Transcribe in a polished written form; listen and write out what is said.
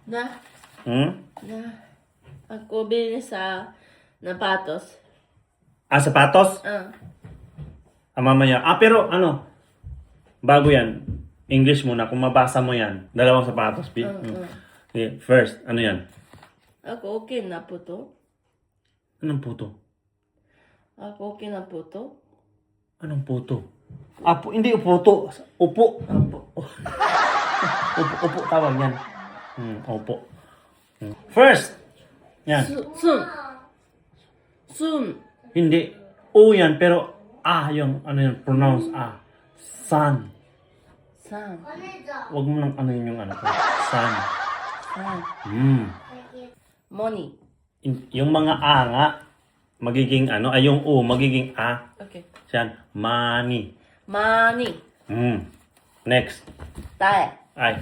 Na, Hmm? na. Ako bili sa napatos. Ah, sapatos? Mamaya. Pero ano? Bago yan. English muna. Kung mabasa mo yan. Dalawang sapatos. Okay, first, ano yan? Ako okay na po to. Anong puto? Ako okay na po to. Anong puto? Hindi uputo. Upo. Upo tawag yan. Upo. First. Yan. Soon. Soon. Hindi. O yan, pero yung ano yan, pronounce Sun. San. Huwag mo nang ano yun yung ano ko. Sun. San. Money. Yung mga nga, magiging ano, yung O, magiging Okay. Yan, money. Money. Next. Tae. Ay.